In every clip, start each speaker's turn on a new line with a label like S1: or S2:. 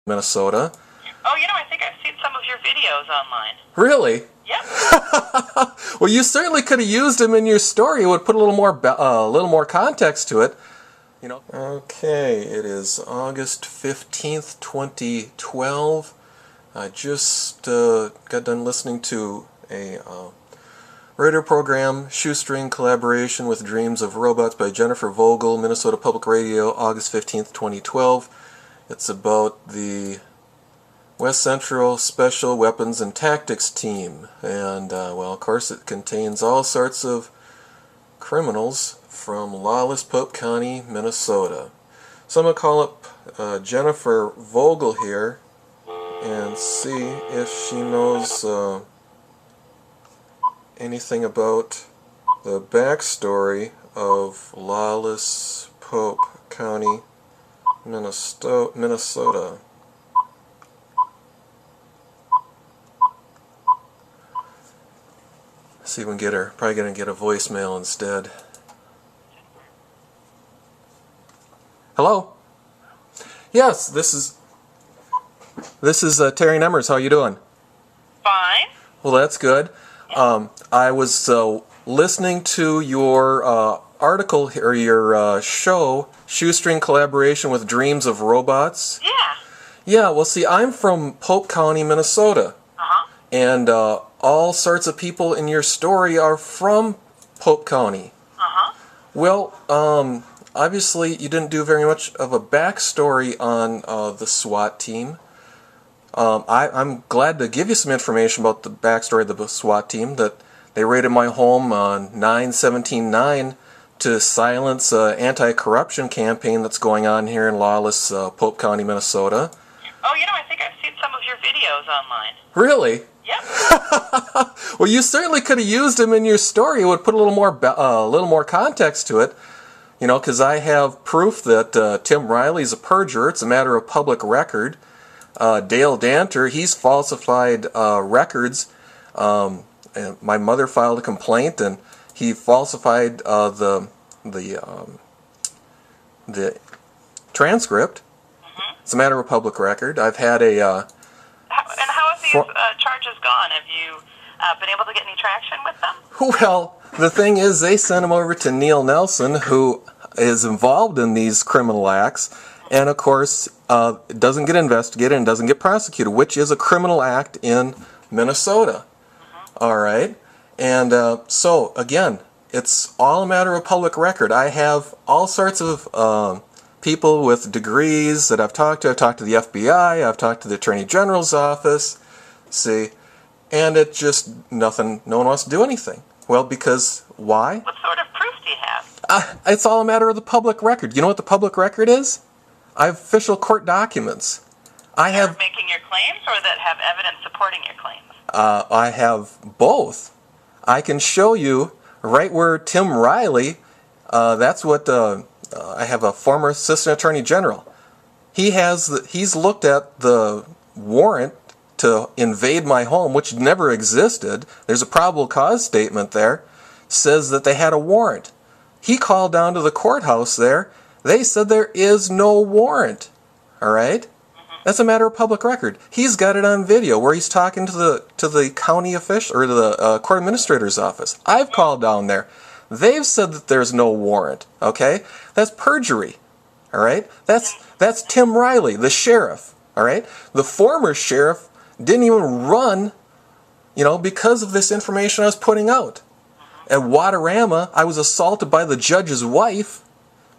S1: Minnesota.
S2: Oh, I think I've seen some of your videos online.
S1: Really?
S2: Yep.
S1: Well, you certainly could have used him in your story. It would put a little more context to it. Okay, it is August 15th, 2012. I just got done listening to a radio program, Shoestring, collaboration with Dreams of Robots by Jennifer Vogel, Minnesota Public Radio, August 15th, 2012. It's about the West Central Special Weapons and Tactics Team. And, well, of course, it contains all sorts of criminals from lawless Pope County, Minnesota. So I'm going to call up Jennifer Vogel here and see if she knows anything about the backstory of lawless Pope County, Minnesota. See if we can get her. Probably going to get a voicemail instead. Hello? Yes, this is Terry Nemmers. How you doing?
S2: Fine.
S1: Well, that's good. I was listening to your article or your show, Shoestring collaboration with Dreams of Robots.
S2: Yeah.
S1: Yeah. Well, see, I'm from Pope County, Minnesota, and all sorts of people in your story are from Pope County. Well, obviously, you didn't do very much of a backstory on the SWAT team. I'm glad to give you some information about the backstory of the SWAT team, that they raided my home on 9/17/9 to silence an anti-corruption campaign that's going on here in lawless Pope County, Minnesota.
S2: Oh, I think I've seen some of your videos online.
S1: Really?
S2: Yep.
S1: Well, you certainly could have used him in your story. It would put a little more context to it. Because I have proof that Tim Riley's a perjurer. It's a matter of public record. Dale Danter, he's falsified records. And my mother filed a complaint, and he falsified the transcript. It's a matter of public record. I've had a...
S2: And how have these charges gone? Have you been able to get any traction with them?
S1: Well, the thing is, they sent him over to Neil Nelson, who is involved in these criminal acts, and of course, it doesn't get investigated and doesn't get prosecuted, which is a criminal act in Minnesota. All right? And so, again, it's all a matter of public record. I have all sorts of people with degrees that I've talked to. I've talked to the FBI, I've talked to the Attorney General's office, see, and it just, no one wants to do anything. Well, because, why?
S2: What sort of proof do you have?
S1: It's all a matter of the public record. You know what the public record is? I have official court documents. I have
S2: making your claims, or that have evidence supporting your claims?
S1: I have both. I can show you right where Tim Riley, that's what, I have a former assistant attorney general. He's looked at the warrant to invade my home, which never existed. There's a probable cause statement there, says that they had a warrant. He called down to the courthouse there. They said there is no warrant. All right? That's a matter of public record. He's got it on video where he's talking to the county official or the court administrator's office. I've called down there. They've said that there's no warrant. Okay? That's perjury. All right? That's Tim Riley, the sheriff. All right? The former sheriff didn't even run, because of this information I was putting out. At Waterama, I was assaulted by the judge's wife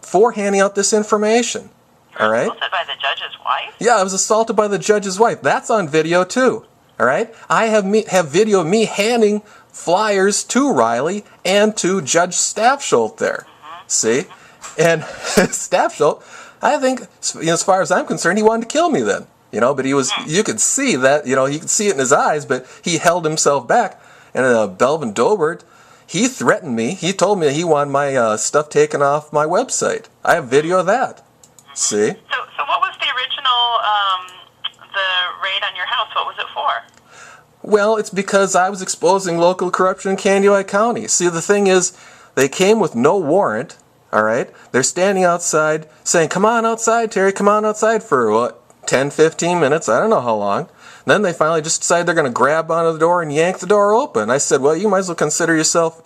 S1: for handing out this information. All right?
S2: Assaulted by the judge's wife?
S1: Yeah, I was assaulted by the judge's wife. That's on video too. All right? I have video of me handing flyers to Riley and to Judge Staffsholt there. See? And Staffsholt, I think, as far as I'm concerned, he wanted to kill me then. But he was, you could see that, you could see it in his eyes, but he held himself back. And Belvin Dobert, he threatened me. He told me he wanted my stuff taken off my website. I have video of that. See?
S2: So what was the original, the raid on your house? What was it for?
S1: Well, it's because I was exposing local corruption in Candioi County. See, the thing is, they came with no warrant, all right? They're standing outside saying, come on outside, Terry, come on outside for what? 10, 15 minutes, I don't know how long. Then they finally just decide they're going to grab onto the door and yank the door open. I said, well, you might as well consider yourself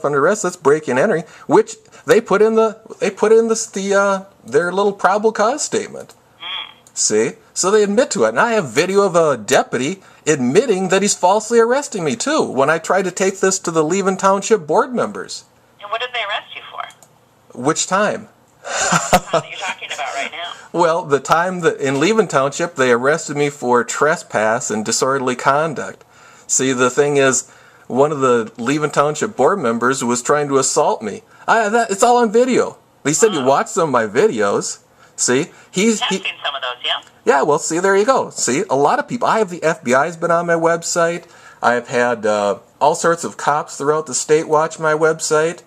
S1: under arrest. Let's break and entering, which they put in their little probable cause statement. See? So they admit to it. And I have video of a deputy admitting that he's falsely arresting me, too, when I tried to take this to the Leven Township board members.
S2: And what did they arrest you for?
S1: Which time?
S2: The time that you're talking about right now.
S1: Well, the time that in Leven Township, they arrested me for trespass and disorderly conduct. See, the thing is, one of the Leven Township board members was trying to assault me. It's all on video. He said he watched some of my videos. See,
S2: I've seen some of those, yeah.
S1: Yeah, well, see, there you go. See, a lot of people. I have the FBI's been on my website. I've had all sorts of cops throughout the state watch my website.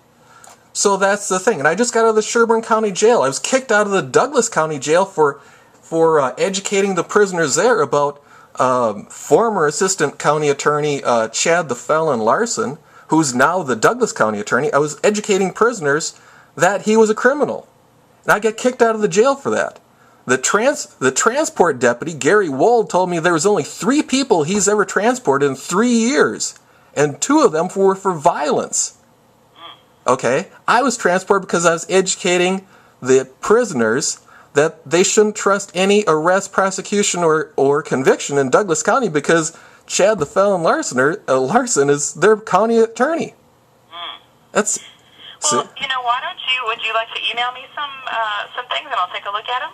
S1: So that's the thing. And I just got out of the Sherburne County Jail. I was kicked out of the Douglas County Jail for educating the prisoners there about former Assistant County Attorney Chad the Felon Larson, who's now the Douglas County Attorney. I was educating prisoners that he was a criminal. And I got kicked out of the jail for that. The transport deputy, Gary Wold, told me there was only 3 people he's ever transported in 3 years. And 2 of them were for violence. Okay? I was transported because I was educating the prisoners that they shouldn't trust any arrest, prosecution, or conviction in Douglas County because Chad the Felon Larson is their county attorney. That's...
S2: Well, would you like to email me some things and I'll take a look at them?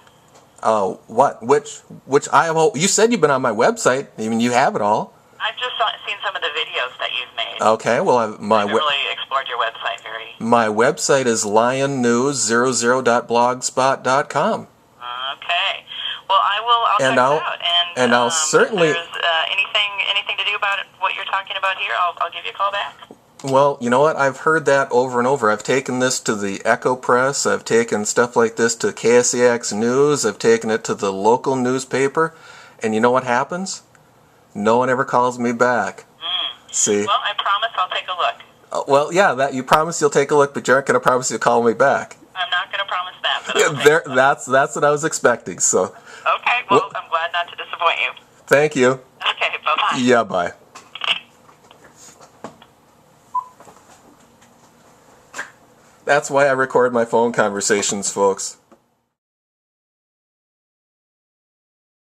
S1: What? Which you said you've been on my website. I mean, you have it all.
S2: I've just seen some of the videos that you've made.
S1: Okay, well,
S2: I've really explored your website very...
S1: My website is lionnews00.blogspot.com.
S2: Okay. Well, I'll check it out. And
S1: I'll certainly...
S2: If there's anything to do about what you're talking about here, I'll give you a call back.
S1: Well, you know what? I've heard that over and over. I've taken this to the Echo Press. I've taken stuff like this to KSEX News. I've taken it to the local newspaper. And you know what happens? No one ever calls me back. See?
S2: Well, I promise I'll take a look.
S1: Well, yeah, that you promise you'll take a look, but you aren't going to promise you'll call me back.
S2: I'm not going to promise that. But
S1: that's what I was expecting. So.
S2: Okay, well, I'm glad not to disappoint you.
S1: Thank you.
S2: Okay, bye-bye.
S1: Yeah, bye. That's why I record my phone conversations, folks.